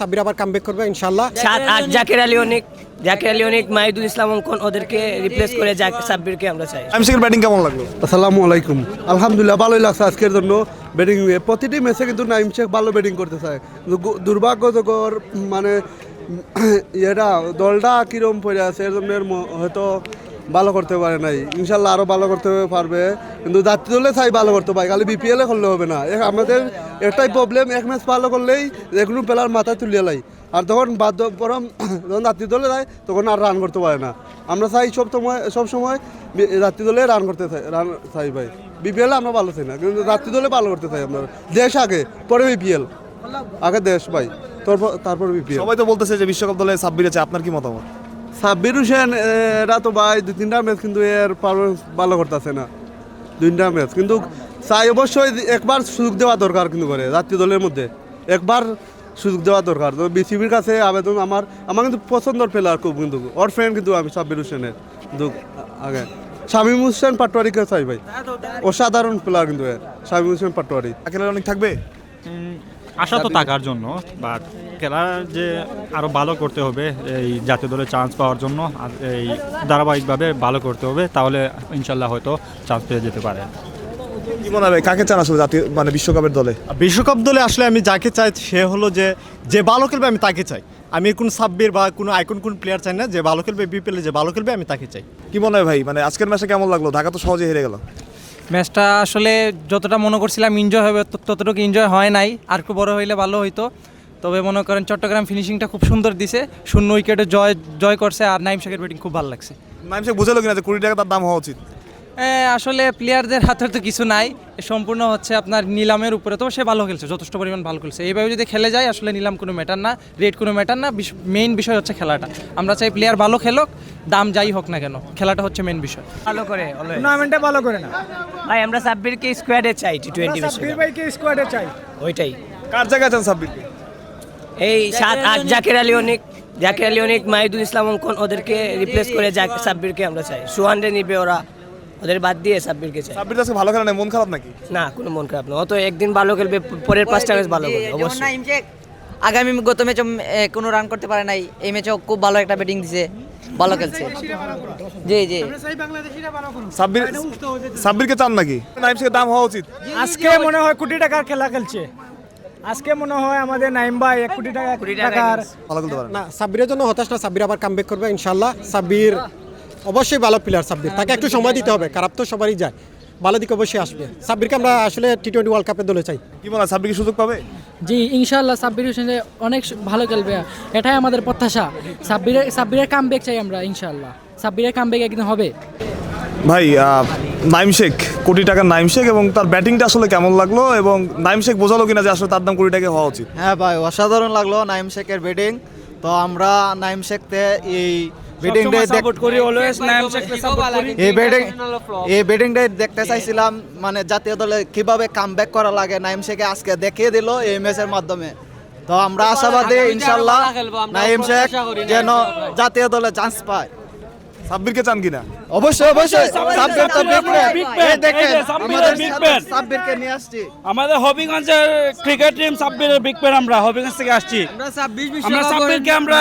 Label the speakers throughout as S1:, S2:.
S1: সাব্বির আবার কামব্যাক করবে ইনশাআল্লাহ।
S2: 7-8 জাকির আলী অনেক মাহিদুল ইসলাম অঙ্কন ওদেরকে রিপ্লেস করে সাব্বিরকে আমরা চাই।
S3: আমিশের ব্যাটিং কেমন লাগলো?
S4: আসসালামু আলাইকুম। আলহামদুলিল্লাহ ভালোই লাগছে আজকের জন্য ব্যাটিং। প্রতিটি ম্যাচে কিন্তু নাইম শেখ ভালো ব্যাটিং করতে চায়। দুর্ভাগ্যজনক মানে এটা দলটা কিরম পড়ে আছে এর জন্য হয়তো ভালো করতে পারে নাই। ইনশাল্লাহ আরও ভালো করতে পারবে, কিন্তু জাতীয় দলে চাই ভালো করতে পারে, খালি বিপিএলে করলে হবে না। আমাদের একটাই প্রবলেম, এক ম্যাচ ভালো করলেই যেকোনো প্লেয়ার মাথায় তুলিয়ে লাই, আর তখন বাধ্য পরম যখন জাতীয় দলে যায় তখন আর রান করতে পারে না। আমরা চাই সব সময় জাতীয় দলে রান করতে চাই ভাই। বিপিএলে আমরা ভালো চাই না, কিন্তু জাতীয় দলে ভালো করতে চাই। আমরা দেশ আগে, পরে বিপিএল, আগে দেশ ভাই, তারপর বিপিএল।
S3: সবাই তো বলতেছে যে বিশ্বকাপ দলে সাব্বির আছে, আপনার কি মতামত?
S4: সাব্বির হোসেন এরা তো ভাই 2-3টা ম্যাচ কিন্তু এর পারফরমেন্স ভালো করতেছে না। 2টা ম্যাচ কিন্তু চাই অবশ্যই একবার সুযোগ দেওয়া দরকার, কিন্তু করে জাতীয় দলের মধ্যে একবার সুযোগ দেওয়া দরকার। তো বিসিবির কাছে আবেদন, আমার কিন্তু পছন্দের প্লেয়ার খুব, কিন্তু ওর ফ্রেন্ড কিন্তু আমি সাব্বির হোসেনের কিন্তু আগে শামীম হোসেন পাটোয়ারিকে চাই ভাই, অসাধারণ প্লেয়ার কিন্তু শামীম হোসেন পাটোয়ারি।
S3: জাকির আলী অনেক থাকবে?
S5: আশা তো থাকার জন্য, বাট খেলা যে আরও ভালো করতে হবে এই জাতীয় দলে চান্স পাওয়ার জন্য, আর এই ধারাবাহিকভাবে ভালো করতে হবে, তাহলে ইনশাল্লাহ হয়তো চান্স পেয়ে যেতে পারে।
S3: কি মনে হবে কাকে চান আসলে জাতীয় মানে বিশ্বকাপের দলে?
S6: বিশ্বকাপ দলে আসলে আমি যাকে চাই সে হলো যে ভালো খেলবে, আমি তাকে চাই। আমি কোনো সাব্বির বা কোনো আইকন কোন প্লেয়ার চাই না, যে ভালো খেলবে বিপিএলে, যে ভালো খেলবে আমি তাকে চাই।
S3: কি মনে হয় ভাই, মানে আজকের ম্যাচে কেমন লাগলো? ঢাকা তো সহজে হেরে গেল।
S7: ম্যাচটা আসলে যতটা মনে করছিলাম এনজয় হবে ততটুকু এনজয় হয় নাই, আর একটু বড় হইলে ভালো হইতো। তবে মনে করেন চট্টগ্রাম ফিনিশিংটা খুব সুন্দর দিছে, 0 উইকেটে জয় করছে, আর নাইম শেখের ব্যাটিং খুব ভালো লাগছে।
S3: নাইম শেখ বুঝালো কিনা যে 20 টাকা তার দাম হওয়া উচিত?
S7: আসলে প্লেয়ারদের হাতে তো কিছু নাই, সম্পূর্ণ হচ্ছে আপনার নিলামের উপরে। তো সে ভালো খেলছে, যথেষ্ট পরিমাণ ভালো খেলছে। এইভাবে যদি খেলে যায় আসলে নিলাম কোনো ম্যাটার না, রেট কোনো ম্যাটার না, মেইন বিষয় হচ্ছে খেলাটা। আমরা চাই প্লেয়ার ভালো খেলুক, দাম যাই হোক না কেন, খেলাটা হচ্ছে মেইন বিষয়।
S2: ভালো করে
S8: টুর্নামেন্টে ভালো করে না
S2: ভাই, আমরা সাব্বিরকে স্কোয়াডে চাই, টি20
S8: সাব্বির ভাইকে স্কোয়াডে চাই।
S2: ওইটাই।
S3: কার জায়গায় চান সাব্বিরকে?
S2: এই 7-8 জাকির আলী অনেক মাহিদুল ইসলাম অঙ্কন ওদেরকে রিপ্লেস করে সাব্বিরকে আমরা চাই। সুহান্ডে নিবে ওরা, ওদের বাদ দিয়ে সাব্বিরকে চাই।
S3: সাব্বির আজকে ভালো খেলা নাই, মন খারাপ নাকি?
S2: না, কোনো মন খারাপ না, ও তো একদিন ভালো খেলবে, পরের 5টা ম্যাচ ভালো করবে অবশ্যই।
S9: নাইম শেখ আগামী গত ম্যাচে কোনো রান করতে পারে নাই, এই ম্যাচেও খুব ভালো একটা ব্যাটিং দিছে, ভালো খেলছে। জি
S3: সাব্বিরকে চান নাকি? নাইম শেখের দাম হওয়া উচিত।
S8: আজকে মনে হয় কোটি টাকার খেলা খেলছে। আজকে মনে হয় আমাদের নাইম ভাই 1 কোটি টাকার
S3: ভালো খেলতে পারে
S1: না, সাব্বিরের জন্য হতাশ না, সাব্বির আবার কামব্যাক করবে ইনশাআল্লাহ। সাব্বির অবশ্যই ভালো প্লেয়ার, সাব্বির, তাকে একটু সময় দিতে হবে, খারাপ তো সবারই যায়, ভালো দিকে অবশ্যই আসবে। সাব্বিরকে আমরা আসলে টি20 ওয়ার্ল্ড কাপের দলে চাই।
S3: কি মনে হয় সাব্বির কি সুযোগ পাবে?
S10: জি ইনশাআল্লাহ সাব্বির হোসেন অনেক ভালো খেলবে, এটাই আমাদের প্রত্যাশা। সাব্বিরের কামব্যাক চাই আমরা ইনশাআল্লাহ, সাব্বিরের কামব্যাক একদিন হবে।
S3: ভাই নাইম শেখ, কোটি টাকার নাইম শেখ, এবং তার ব্যাটিংটা আসলে কেমন লাগলো, এবং নাইম শেখ বোঝালো কিনা যে আসলে তার দাম 20 টাকা হওয়া উচিত?
S6: হ্যাঁ ভাই, অসাধারণ লাগলো নাইম শেখের ব্যাটিং। তো আমরা নাইম শেখকে এই ব্যাটিংটাই দেখতে চাইছিলাম, মানে জাতীয় দলে কিভাবে কামব্যাক করা লাগে নাইম শেখে আজকে দেখিয়ে দিল এই ম্যাচের মাধ্যমে। তো আমরা আশাবাদী ইনশাআল্লাহ নাইম শেখ যেন জাতীয় দলে চান্স পায়।
S3: সাব্বিরকে চান কিনা?
S6: অবশ্যই সাব্বির তো সাব্বিরকে নিয়ে আসছি।
S8: আমাদের হবিগঞ্জের ক্রিকেট টিম সাব্বিরের বিগ ফ্যান, আমরা হবিগঞ্জ থেকে আসছি। আমরা সাব্বিরকে আমরা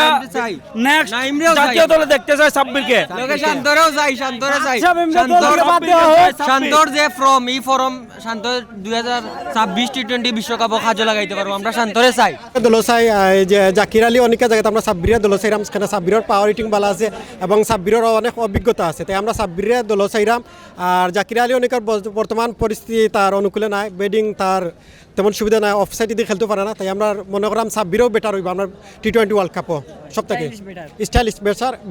S8: নেক্সট জাতীয় দলে দেখতে চাই। সাব্বিরকে
S9: শান্তর যে শান্তর 2026 টি20 বিশ্বকাপ কাজে লাগাইতে পারবো, আমরা শান্তরে চাই।
S1: দল চাই যে জাকির আলী অনেকের জায়গাতে আমরা সাব্বিরের দল চাইরাম, সাব্বিরের পাওয়ার হিটিং ভালো আছে এবং সাব্বিরের অনেক অভিজ্ঞতা আছে, তাই আমরা সাব্বিরের দল চাইরাম। আর জাকির আলী অনেকের বর্তমান পরিস্থিতি তার অনুকূলে নাই, ব্যাটিং তার তেমন সুবিধা নাই, অফ সাইডে দিয়ে খেলতে পারে না, তাই আমরা মনে করাম সাব্বিরও বেটার হইব আমরা টি20 ওয়ার্ল্ড কাপও সব থেকে স্টাইলিশ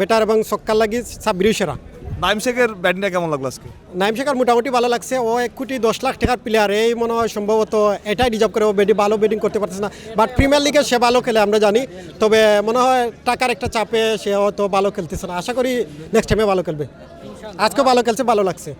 S1: বেটার এবং সক্কার লাগি সাব্বিরই সেরা।
S3: নাইম শেখের ব্যাটিংটা কেমন লাগলো আজকে?
S1: নাইম শেখের মোটামুটি ভালো লাগছে, ও 1 কোটি 10 লাখ টাকার প্লেয়ার, এই মনে হয় সম্ভবত এটাই রিজার্ভ করে, ও ভালো ব্যাটিং করতে পারতেছে না, বাট প্রিমিয়ার লিগে সে ভালো খেলে আমরা জানি। তবে মনে হয় টাকার একটা চাপে সে হয়তো ভালো খেলতেছে না, আশা করি নেক্সট টাইমে ভালো খেলবে। আজকে ভালো খেলছে, ভালো লাগছে।